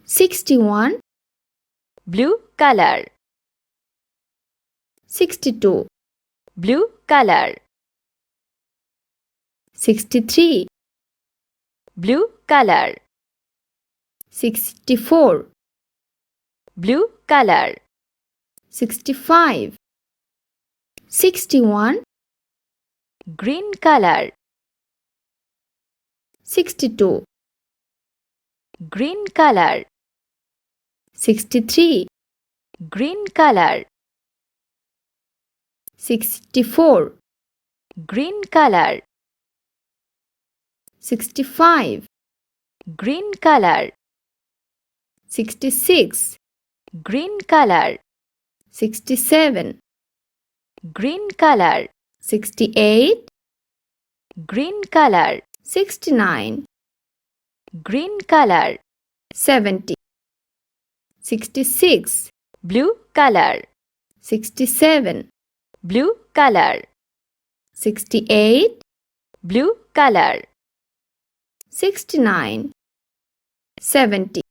61, blue color, 62, blue color, 63, blue color, 64, blue color, 65, 61, green color, 62, green color, 63, green color, 64, green color, 65, green color, 66, green color, 67, green color, 68, green color, 69, green color, 70, 66, blue color, 67, blue color, 68, blue color, 69, 70.